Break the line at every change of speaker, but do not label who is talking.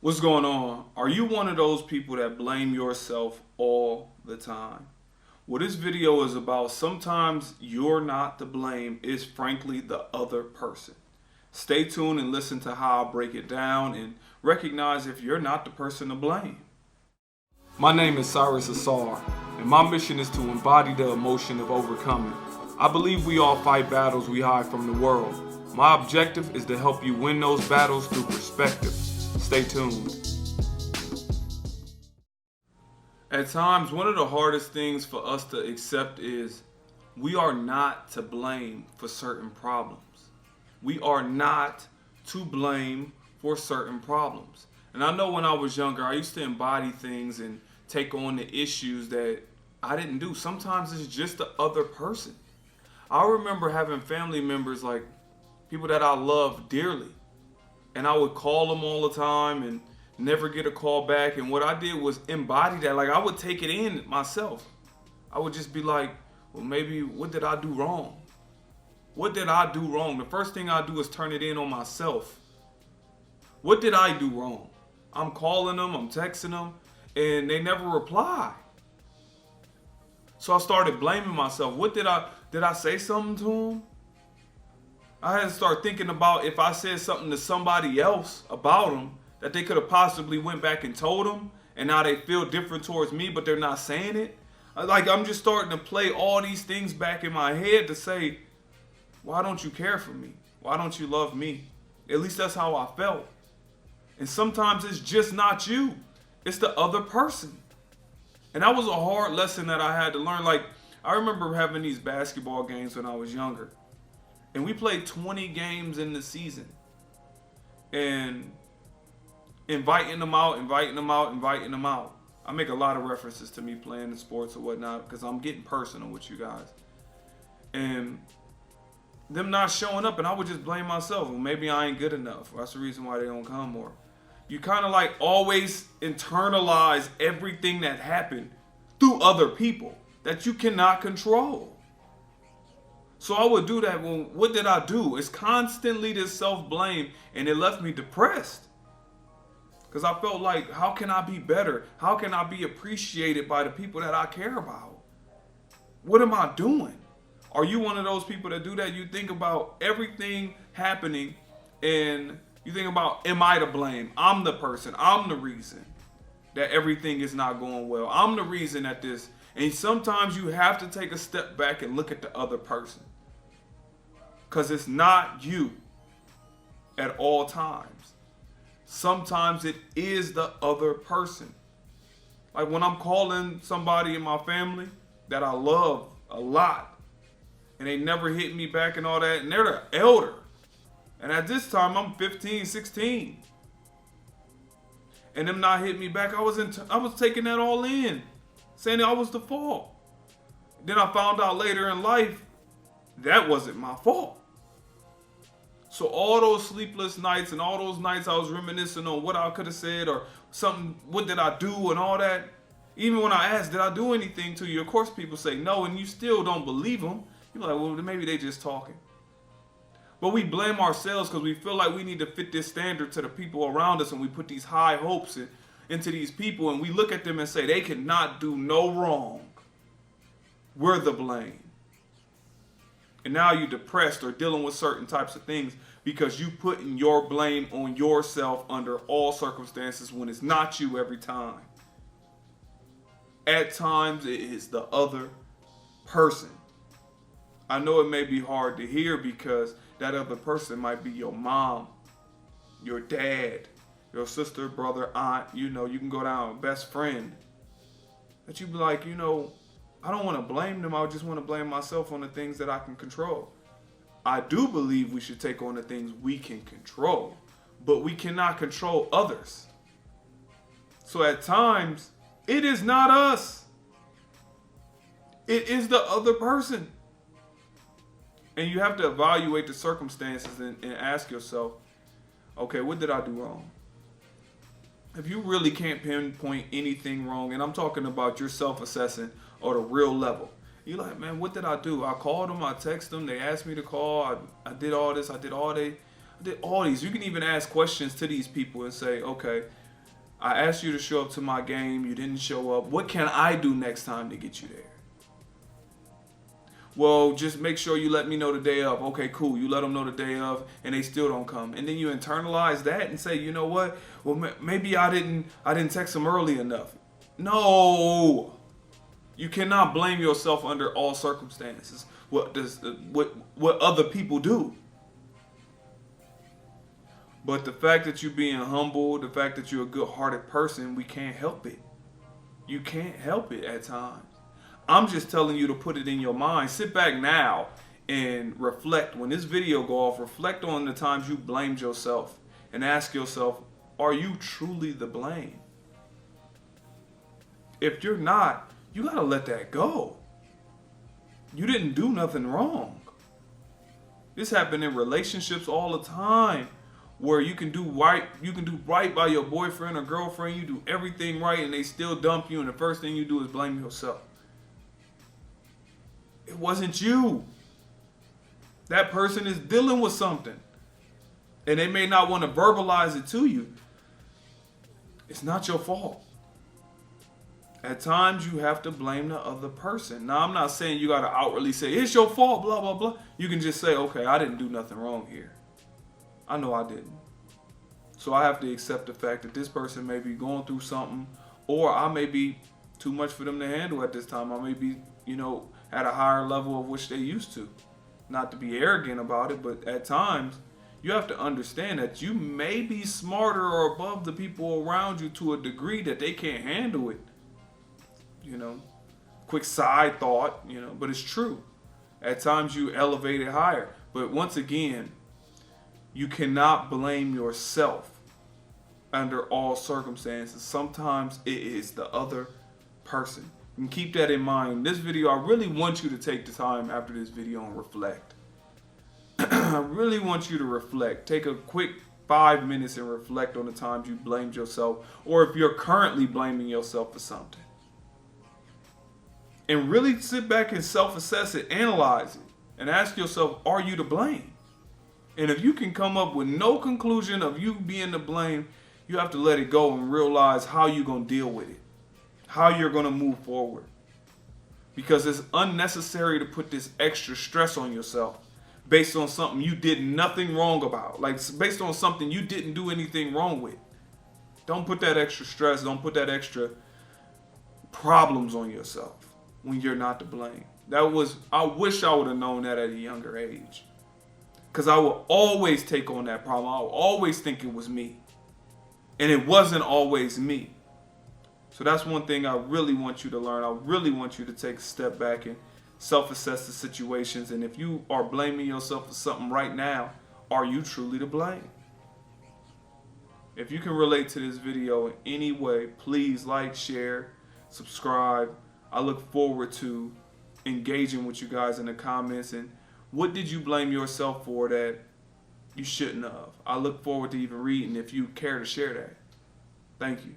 What's going on? Are you one of those people that blame yourself all the time? Well, this video is about sometimes you're not to blame, it's frankly the other person. Stay tuned and listen to how I break it down and recognize if you're not the person to blame. My name is Cyrus Ausar, and my mission is to embody the emotion of overcoming. I believe we all fight battles we hide from the world. My objective is to help you win those battles through perspective. Stay tuned. At times, one of the hardest things for us to accept is we are not to blame for certain problems. We are not to blame for certain problems. And I know when I was younger, I used to embody things and take on the issues that I didn't do. Sometimes it's just the other person. I remember having family members, like people that I love dearly, and I would call them all the time and never get a call back. And what I did was embody that. Like, I would take it in myself. I would just be like, well, maybe what did I do wrong? What did I do wrong? The first thing I do is turn it in on myself. What did I do wrong? I'm calling them, I'm texting them, and they never reply. So I started blaming myself. Did I say something to them? I had to start thinking about if I said something to somebody else about them that they could have possibly went back and told them, and now they feel different towards me, but they're not saying it. Like, I'm just starting to play all these things back in my head to say, why don't you care for me? Why don't you love me? At least that's how I felt. And sometimes it's just not you. It's the other person. And that was a hard lesson that I had to learn. Like, I remember having these basketball games when I was younger. And we played 20 games in the season. And inviting them out. I make a lot of references to me playing in sports or whatnot because I'm getting personal with you guys. And them not showing up, and I would just blame myself. Well, maybe I ain't good enough. That's the reason why they don't come more. You kind of like always internalize everything that happened through other people that you cannot control. So I would do that. Well, what did I do? It's constantly this self-blame, and it left me depressed. Because I felt like, how can I be better? How can I be appreciated by the people that I care about? What am I doing? Are you one of those people that do that? You think about everything happening, and you think about, am I to blame? I'm the person. I'm the reason that everything is not going well. I'm the reason that this. And sometimes you have to take a step back and look at the other person. Because it's not you at all times. Sometimes it is the other person. Like when I'm calling somebody in my family that I love a lot, and they never hit me back and all that, and they're the elder. And at this time, I'm 15, 16. And them not hitting me back, I was taking that all in, saying that I was the fault. Then I found out later in life, that wasn't my fault. So all those sleepless nights and all those nights I was reminiscing on what I could have said or something, what did I do and all that. Even when I asked, did I do anything to you? Of course people say no, and you still don't believe them. You're like, well, maybe they just talking. But we blame ourselves because we feel like we need to fit this standard to the people around us, and we put these high hopes into these people, and we look at them and say, they cannot do no wrong. We're the blame. And now you're depressed or dealing with certain types of things because you putting your blame on yourself under all circumstances when it's not you every time. At times, it is the other person. I know it may be hard to hear because that other person might be your mom, your dad, your sister, brother, aunt, you can go down, best friend. That you be like, I don't want to blame them. I just want to blame myself on the things that I can control. I do believe we should take on the things we can control, but we cannot control others. So at times, it is not us. It is the other person. And you have to evaluate the circumstances and ask yourself, okay, what did I do wrong? If you really can't pinpoint anything wrong, and I'm talking about your self-assessing or the real level, you're like, man, what did I do? I called them, I texted them, they asked me to call, I did all this, I did all these. You can even ask questions to these people and say, okay, I asked you to show up to my game. You didn't show up. What can I do next time to get you there? Well, just make sure you let me know the day of. Okay, cool. You let them know the day of, and they still don't come. And then you internalize that and say, you know what? Well, maybe I didn't text them early enough. No, you cannot blame yourself under all circumstances. What other people do? But the fact that you're being humble, the fact that you're a good-hearted person, we can't help it. You can't help it at times. I'm just telling you to put it in your mind. Sit back now and reflect. When this video go off, reflect on the times you blamed yourself and ask yourself, are you truly the blame? If you're not, you gotta let that go. You didn't do nothing wrong. This happens in relationships all the time, where you can do right by your boyfriend or girlfriend. You do everything right and they still dump you, and the first thing you do is blame yourself. It wasn't you. That person is dealing with something, and they may not want to verbalize it to you. It's not your fault. At times you have to blame the other person. Now, I'm not saying you got to outwardly say, it's your fault, blah, blah, blah. You can just say, okay, I didn't do nothing wrong here. I know I didn't. So I have to accept the fact that this person may be going through something, or I may be too much for them to handle at this time. I may be, at a higher level of which they used to. Not to be arrogant about it, but at times you have to understand that you may be smarter or above the people around you to a degree that they can't handle it. Quick side thought, but it's true. At times you elevate it higher. But once again, you cannot blame yourself under all circumstances. Sometimes it is the other person. And keep that in mind. This video, I really want you to take the time after this video and reflect. I really want you to reflect. Take a quick 5 minutes and reflect on the times you blamed yourself, or if you're currently blaming yourself for something. And really sit back and self-assess it, analyze it, and ask yourself, are you to blame? And if you can come up with no conclusion of you being to blame, you have to let it go and realize how you're going to deal with it. How you're going to move forward. Because it's unnecessary to put this extra stress on yourself based on something you did nothing wrong about. Like, based on something you didn't do anything wrong with. Don't put that extra stress, don't put that extra problems on yourself when you're not to blame. I wish I would have known that at a younger age. Because I would always take on that problem. I would always think it was me. And it wasn't always me. So that's one thing I really want you to learn. I really want you to take a step back and self-assess the situations. And if you are blaming yourself for something right now, are you truly to blame? If you can relate to this video in any way, please like, share, subscribe. I look forward to engaging with you guys in the comments. And what did you blame yourself for that you shouldn't have? I look forward to even reading if you care to share that. Thank you.